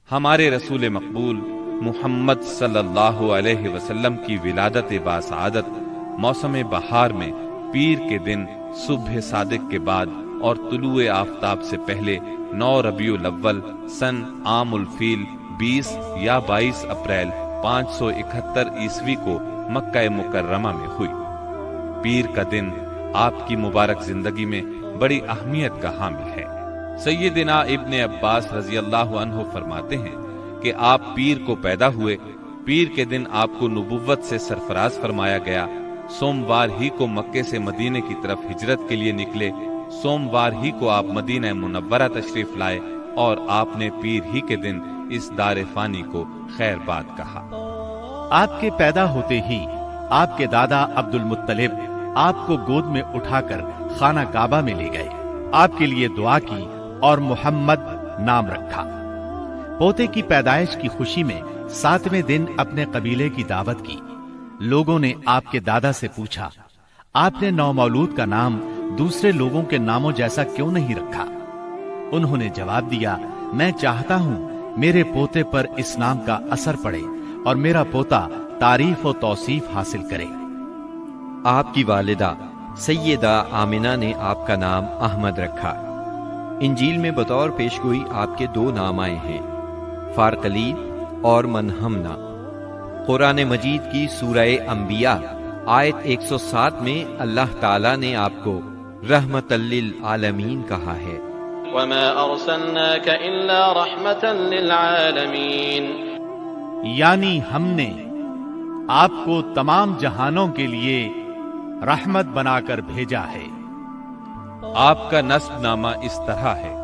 ہمارے رسول مقبول محمد صلی اللہ علیہ وسلم کی ولادت باسعادت موسم بہار میں پیر کے دن صبح صادق کے بعد اور طلوع آفتاب سے پہلے 9 ربیع الاول سن عام الفیل 20 یا 22 اپریل 571 عیسوی کو مکہ مکرمہ میں ہوئی۔ پیر کا دن آپ کی مبارک زندگی میں بڑی اہمیت کا حامل ہے۔ سیدنا ابن عباس رضی اللہ عنہ فرماتے ہیں کہ آپ پیر کو پیدا ہوئے، پیر کے دن آپ کو نبوت سے سرفراز فرمایا گیا، سوموار ہی کو مکے سے مدینے کی طرف ہجرت کے لیے نکلے، سوموار ہی کو آپ مدینہ منورہ تشریف لائے اور آپ نے پیر ہی کے دن اس دار فانی کو خیر باد کہا۔ آپ کے پیدا ہوتے ہی آپ کے دادا عبد المطلب آپ کو گود میں اٹھا کر خانہ کعبہ میں لے گئے، آپ کے لیے دعا کی اور محمد نام رکھا۔ پوتے کی پیدائش کی خوشی میں 7ویں دن اپنے قبیلے کی دعوت کی۔ لوگوں نے آپ کے دادا سے پوچھا، آپ نے نومولود کا نام دوسرے لوگوں کے ناموں جیسا کیوں نہیں رکھا؟ انہوں نے جواب دیا، میں چاہتا ہوں میرے پوتے پر اس نام کا اثر پڑے اور میرا پوتا تعریف و توصیف حاصل کرے۔ آپ کی والدہ سیدہ آمنہ نے آپ کا نام احمد رکھا۔ انجیل میں بطور پیشگوئی آپ کے 2 نام آئے ہیں، فارقلید اور منہمنا۔ قرآن مجید کی سورہ انبیاء آیت 107 میں اللہ تعالیٰ نے آپ کو رحمت للعالمین کہا ہے۔ وَمَا أَرْسَلْنَاكَ إِلَّا رَحْمَةً لِلْعَالَمِينَ، یعنی ہم نے آپ کو تمام جہانوں کے لیے رحمت بنا کر بھیجا ہے۔ آپ کا نسب نامہ اس طرح ہے: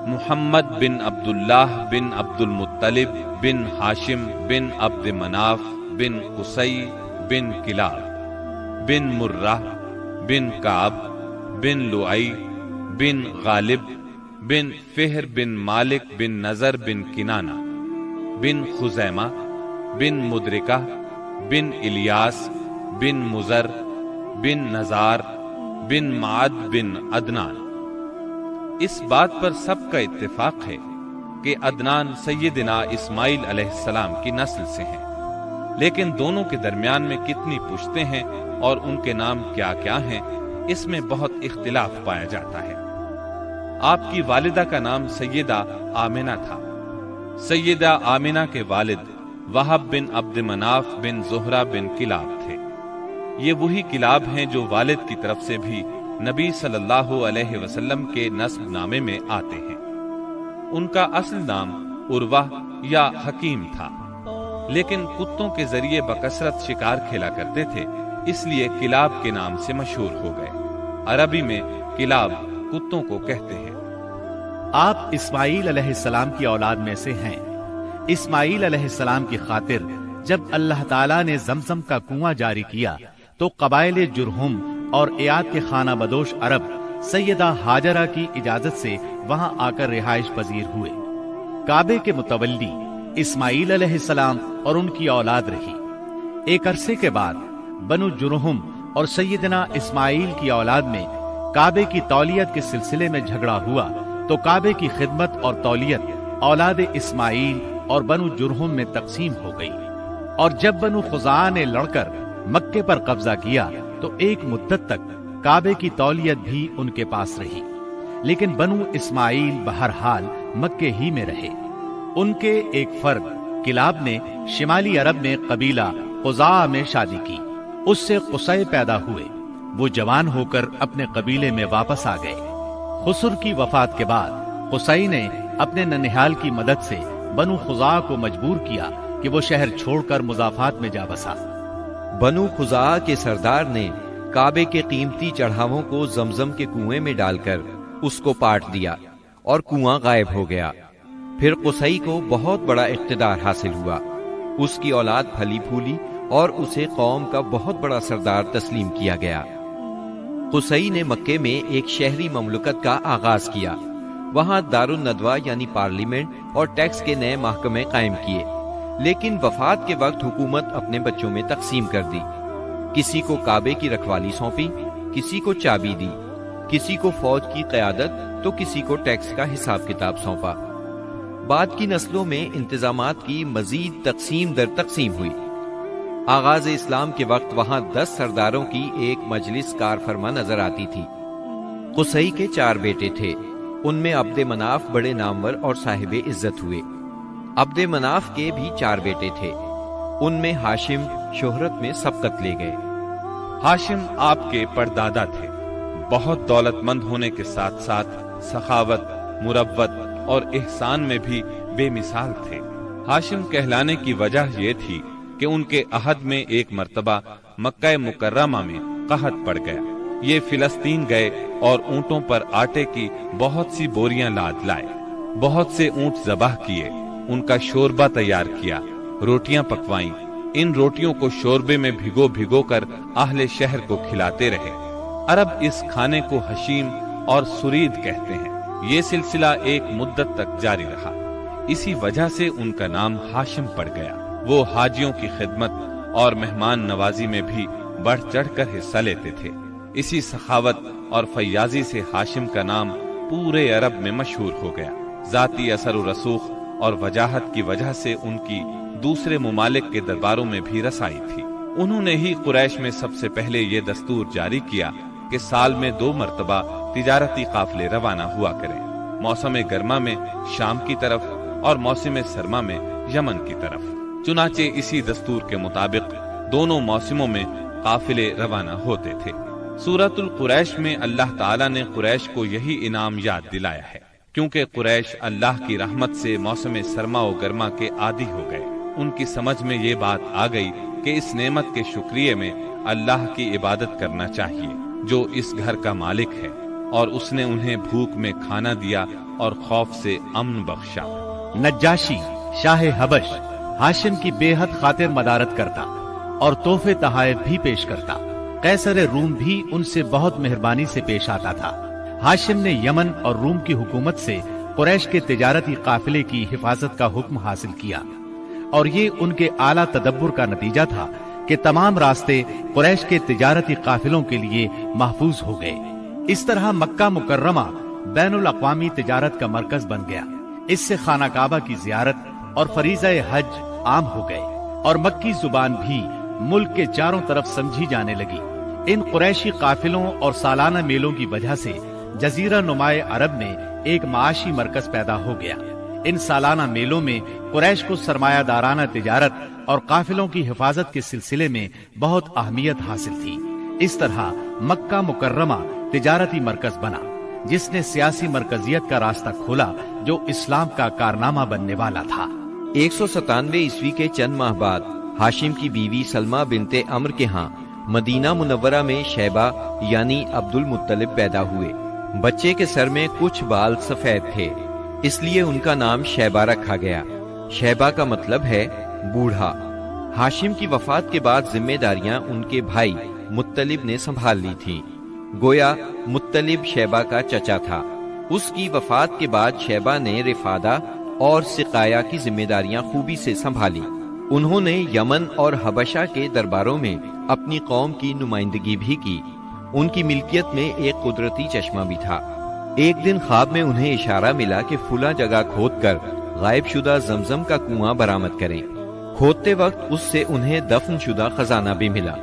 محمد بن عبداللہ بن عبد المطلب بن ہاشم بن عبد مناف بن قصی بن کلاب بن مرہ بن کعب بن لؤی بن غالب بن فہر بن مالک بن نظر بن کنانہ بن خزیمہ بن مدرکہ بن الیاس بن مزر بن نزار بن معد بن عدنان۔ اس بات پر سب کا اتفاق ہے کہ عدنان سیدنا اسماعیل علیہ السلام کی نسل سے ہیں، لیکن دونوں کے درمیان میں کتنی پشتیں ہیں اور ان کے نام کیا کیا ہیں، اس میں بہت اختلاف پایا جاتا ہے۔ آپ کی والدہ کا نام سیدہ آمنہ تھا۔ سیدہ آمنہ کے والد وہب بن عبد مناف بن زہرہ بن کلاب تھے۔ یہ وہی کلاب ہیں جو والد کی طرف سے بھی نبی صلی اللہ علیہ وسلم کے نسب نامے میں آتے ہیں۔ ان کا اصل نام عروہ یا حکیم تھا، لیکن کتوں کے ذریعے بکثرت شکار کھیلا کرتے تھے، اس لیے کلاب کے نام سے مشہور ہو گئے۔ عربی میں کلاب کتوں کو کہتے ہیں۔ آپ اسماعیل علیہ السلام کی اولاد میں سے ہیں۔ اسماعیل علیہ السلام کی خاطر جب اللہ تعالیٰ نے زمزم کا کنواں جاری کیا تو قبائل جرہم اور ایاد کے خانہ بدوش عرب سیدہ ہاجرہ کی اجازت سے وہاں آ کر رہائش پذیر ہوئے۔ کعبے کے متولی اسماعیل علیہ السلام اور ان کی اولاد رہی۔ ایک عرصے کے بعد بنو جرہم اور سیدنا اسماعیل کی اولاد میں کعبے کی تولیت کے سلسلے میں جھگڑا ہوا تو کعبے کی خدمت اور تولیت اولاد اسماعیل اور بنو جرہم میں تقسیم ہو گئی، اور جب بنو خزاعہ نے لڑ کر مکے پر قبضہ کیا تو ایک مدت تک کعبے کی تولیت بھی ان کے پاس رہی، لیکن بنو اسماعیل بہرحال مکے ہی میں رہے۔ ان کے ایک فرد کلاب نے شمالی عرب میں قبیلہ خزاعہ میں شادی کی، اس سے قصی پیدا ہوئے۔ وہ جوان ہو کر اپنے قبیلے میں واپس آ گئے۔ خسر کی وفات کے بعد قصی نے اپنے ننہال کی مدد سے بنو خزاعہ کو مجبور کیا کہ وہ شہر چھوڑ کر مضافات میں جا بسا۔ بنو خزاعہ کے سردار نے کعبے کے قیمتی چڑھاووں کو زمزم کے کنویں میں ڈال کر اس کو پاٹ دیا اور کنواں غائب ہو گیا۔ پھر قصی کو بہت بڑا اقتدار حاصل ہوا، اس کی اولاد پھلی پھولی اور اسے قوم کا بہت بڑا سردار تسلیم کیا گیا۔ قصی نے مکے میں ایک شہری مملکت کا آغاز کیا، وہاں دار الندوہ یعنی پارلیمنٹ اور ٹیکس کے نئے محکمے قائم کیے، لیکن وفات کے وقت حکومت اپنے بچوں میں تقسیم کر دی۔ کسی کو کعبے کی رکھوالی سونپی، کسی کو چابی دی، کسی کو فوج کی قیادت تو کسی کو ٹیکس کا حساب کتاب سونپا۔ بعد کی نسلوں میں انتظامات کی مزید تقسیم در تقسیم ہوئی۔ آغاز اسلام کے وقت وہاں 10 سرداروں کی ایک مجلس کار فرما نظر آتی تھی۔ قصی کے 4 بیٹے تھے، ان میں عبد مناف بڑے نامور اور صاحب عزت ہوئے۔ عبد مناف کے بھی 4 بیٹے تھے، ان میں ہاشم شہرت میں سبقت لے گئے۔ ہاشم آپ کے پردادا تھے، بہت دولت مند ہونے کے ساتھ ساتھ سخاوت، مروت اور احسان میں بھی بے مثال تھے۔ ہاشم کہلانے کی وجہ یہ تھی کہ ان کے عہد میں ایک مرتبہ مکہ مکرمہ میں قحط پڑ گیا۔ یہ فلسطین گئے اور اونٹوں پر آٹے کی بہت سی بوریاں لاد لائے، بہت سے اونٹ ذبح کیے، ان کا شوربہ تیار کیا، روٹیاں پکوائیں۔ ان روٹیوں کو شوربے میں بھگو بھگو کر اہل شہر کو کھلاتے رہے۔ عرب اس کھانے کو حشیم اور سرید کہتے ہیں۔ یہ سلسلہ ایک مدت تک جاری رہا، اسی وجہ سے ان کا نام ہاشم پڑ گیا۔ وہ حاجیوں کی خدمت اور مہمان نوازی میں بھی بڑھ چڑھ کر حصہ لیتے تھے۔ اسی سخاوت اور فیاضی سے ہاشم کا نام پورے عرب میں مشہور ہو گیا۔ ذاتی اثر و رسوخ اور وجاہت کی وجہ سے ان کی دوسرے ممالک کے درباروں میں بھی رسائی تھی۔ انہوں نے ہی قریش میں سب سے پہلے یہ دستور جاری کیا کہ سال میں 2 مرتبہ تجارتی قافلے روانہ ہوا کریں، موسم گرما میں شام کی طرف اور موسم سرما میں یمن کی طرف۔ چنانچہ اسی دستور کے مطابق دونوں موسموں میں قافلے روانہ ہوتے تھے۔ سورۃ القریش میں اللہ تعالیٰ نے قریش کو یہی انعام یاد دلایا ہے، کیونکہ قریش اللہ کی رحمت سے موسم سرما و گرما کے عادی ہو گئے۔ ان کی سمجھ میں یہ بات آ گئی کہ اس نعمت کے شکریہ میں اللہ کی عبادت کرنا چاہیے جو اس گھر کا مالک ہے، اور اس نے انہیں بھوک میں کھانا دیا اور خوف سے امن بخشا۔ نجاشی شاہ حبش ہاشم کی بے حد خاطر مدارت کرتا اور تحفے تحائف بھی پیش کرتا۔ قیصر روم بھی ان سے بہت مہربانی سے پیش آتا تھا۔ ہاشم نے یمن اور روم کی حکومت سے قریش کے تجارتی قافلے کی حفاظت کا حکم حاصل کیا، اور یہ ان کے اعلیٰ تدبر کا نتیجہ تھا کہ تمام راستے قریش کے تجارتی قافلوں کے لیے محفوظ ہو گئے۔ اس طرح مکہ مکرمہ بین الاقوامی تجارت کا مرکز بن گیا۔ اس سے خانہ کعبہ کی زیارت اور فریضہ حج عام ہو گئے، اور مکی زبان بھی ملک کے چاروں طرف سمجھی جانے لگی۔ ان قریشی قافلوں اور سالانہ میلوں کی وجہ سے جزیرہ نمائے عرب میں ایک معاشی مرکز پیدا ہو گیا۔ ان سالانہ میلوں میں قریش کو سرمایہ دارانہ تجارت اور قافلوں کی حفاظت کے سلسلے میں بہت اہمیت حاصل تھی۔ اس طرح مکہ مکرمہ تجارتی مرکز بنا، جس نے سیاسی مرکزیت کا راستہ کھولا جو اسلام کا کارنامہ بننے والا تھا۔ 197 عیسوی کے چند ماہ بعد ہاشم کی بیوی سلمہ بنت عمرو کے ہاں مدینہ منورہ میں شیبہ یعنی عبد المطلب پیدا ہوئے۔ بچے کے سر میں کچھ بال سفید تھے، اس لیے ان کا نام شیبہ رکھا گیا۔ شیبہ کا مطلب ہے بوڑھا۔ ہاشم کی وفات کے بعد ذمہ داریاں ان کے بھائی مطلب نے سنبھال لی تھی۔ گویا مطلب شیبہ کا چچا تھا۔ اس کی وفات کے بعد شیبہ نے رفادہ اور سقایا کی ذمہ داریاں خوبی سے سنبھالی۔ انہوں نے یمن اور حبشہ کے درباروں میں اپنی قوم کی نمائندگی بھی کی۔ ان کی ملکیت میں ایک قدرتی چشمہ بھی تھا۔ ایک دن خواب میں انہیں اشارہ ملا کہ فلاں جگہ کھود کر غائب شدہ زمزم کا کنواں برآمد کریں۔ کھودتے وقت اس سے انہیں دفن شدہ خزانہ بھی ملا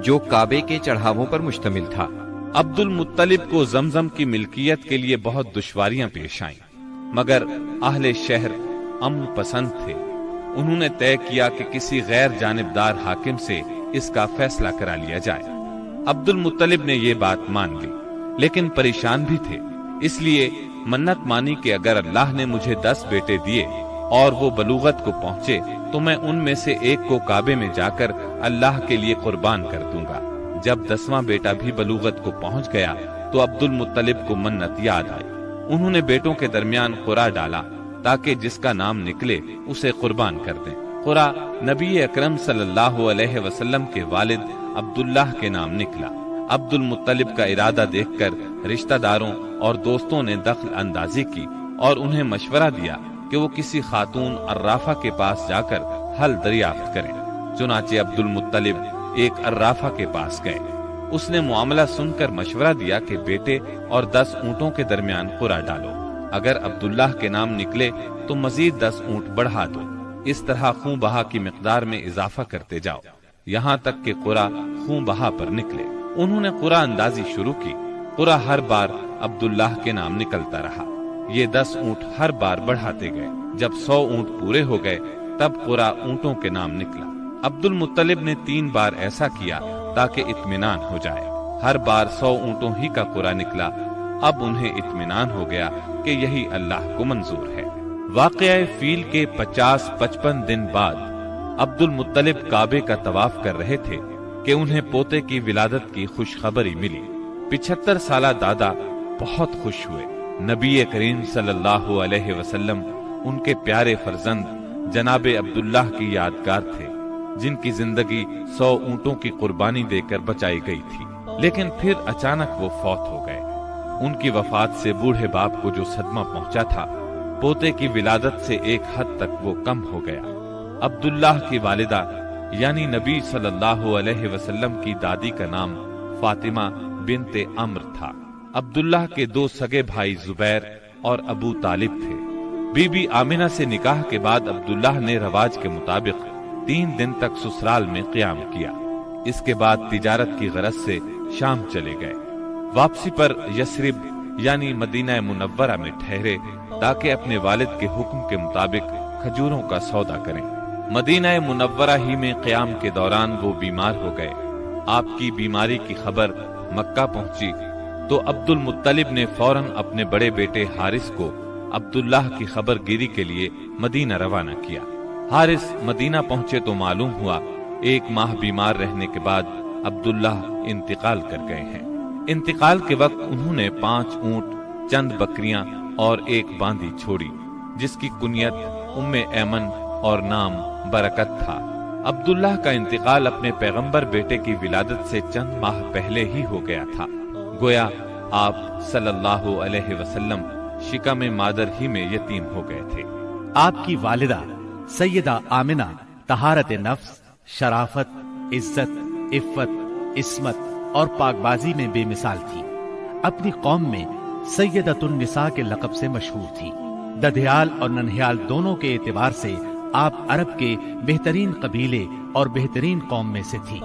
جو کعبے کے چڑھاووں پر مشتمل تھا۔ عبد المطلب کو زمزم کی ملکیت کے لیے بہت دشواریاں پیش آئیں، مگر اہل شہر امن پسند تھے۔ انہوں نے طے کیا کہ کسی غیر جانبدار حاکم سے اس کا فیصلہ کرا لیا جائے۔ عبد المطلب نے یہ بات مان لی، لیکن پریشان بھی تھے، اس لیے منت مانی کہ اگر اللہ نے مجھے 10 بیٹے دیے اور وہ بلوغت کو پہنچے تو میں ان میں سے ایک کو کعبے میں جا کر اللہ کے لیے قربان کر دوں گا۔ جب 10واں بیٹا بھی بلوغت کو پہنچ گیا تو عبد المطلب کو منت یاد آئی۔ انہوں نے بیٹوں کے درمیان قرعہ ڈالا تاکہ جس کا نام نکلے اسے قربان کر دیں۔ قرعہ نبی اکرم صلی اللہ علیہ وسلم کے والد عبداللہ کے نام نکلا۔ عبد المطلب کا ارادہ دیکھ کر رشتہ داروں اور دوستوں نے دخل اندازی کی اور انہیں مشورہ دیا کہ وہ کسی خاتون عرافہ کے پاس جا کر حل دریافت کریں۔ چنانچہ عبد المطلب ایک عرافہ کے پاس گئے۔ اس نے معاملہ سن کر مشورہ دیا کہ بیٹے اور 10 اونٹوں کے درمیان قرعہ ڈالو۔ اگر عبداللہ کے نام نکلے تو مزید 10 اونٹ بڑھا دو۔ اس طرح خون بہا کی مقدار میں اضافہ کرتے جاؤ یہاں تک کہ قرا خون بہا پر نکلے۔ انہوں نے قرا اندازی شروع کی۔ قرا ہر بار عبداللہ کے نام نکلتا رہا۔ یہ 10 اونٹ ہر بار بڑھاتے گئے۔ جب 100 اونٹ پورے ہو گئے تب قرا اونٹوں کے نام نکلا۔ عبد المطلب نے 3 بار ایسا کیا تاکہ اطمینان ہو جائے۔ ہر بار 100 اونٹوں ہی کا قرا نکلا۔ اب انہیں اطمینان ہو گیا کہ یہی اللہ کو منظور ہے۔ واقعہ فیل کے 50-55 دن بعد عبد المطلب کعبے کا طواف کر رہے تھے کہ انہیں پوتے کی ولادت کی خوشخبری ملی۔ 75 سالہ دادا بہت خوش ہوئے۔ نبی کریم صلی اللہ علیہ وسلم ان کے پیارے فرزند جناب عبداللہ کی یادگار تھے، جن کی زندگی 100 اونٹوں کی قربانی دے کر بچائی گئی تھی، لیکن پھر اچانک وہ فوت ہو گئے۔ ان کی وفات سے بوڑھے باپ کو جو صدمہ پہنچا تھا، پوتے کی ولادت سے ایک حد تک وہ کم ہو گیا۔ عبداللہ کی والدہ یعنی نبی صلی اللہ علیہ وسلم کی دادی کا نام فاطمہ بنت عمر تھا۔ عبداللہ کے 2 سگے بھائی زبیر اور ابو طالب تھے۔ بی بی آمنہ سے نکاح کے بعد عبداللہ نے رواج کے مطابق 3 دن تک سسرال میں قیام کیا۔ اس کے بعد تجارت کی غرض سے شام چلے گئے۔ واپسی پر یثرب یعنی مدینہ منورہ میں ٹھہرے تاکہ اپنے والد کے حکم کے مطابق کھجوروں کا سودا کریں۔ مدینہ منورہ ہی میں قیام کے دوران وہ بیمار ہو گئے۔ آپ کی بیماری کی خبر مکہ پہنچی تو عبد المطلب نے فوراً اپنے بڑے بیٹے حارث کو عبداللہ کی خبر گیری کے لیے مدینہ روانہ کیا۔ حارث مدینہ پہنچے تو معلوم ہوا 1 ماہ بیمار رہنے کے بعد عبداللہ انتقال کر گئے ہیں۔ انتقال کے وقت انہوں نے 5 اونٹ، چند بکریاں اور 1 باندی چھوڑی، جس کی کنیت ام ایمن اور نام برکت تھا۔ عبداللہ کا انتقال اپنے پیغمبر بیٹے کی ولادت سے چند ماہ پہلے ہی ہو گیا تھا۔ گویا آپ صلی اللہ علیہ وسلم شکم مادر ہی میں یتیم ہو گئے تھے۔ آپ کی والدہ سیدہ آمنہ طہارت نفس، شرافت، عزت، عفت، عصمت اور پاک بازی میں بے مثال تھی۔ اپنی قوم میں سیدۃ النساء کے لقب سے مشہور تھی۔ ددھیال اور ننہیال دونوں کے اعتبار سے آپ عرب کے بہترین قبیلے اور بہترین قوم میں سے تھی۔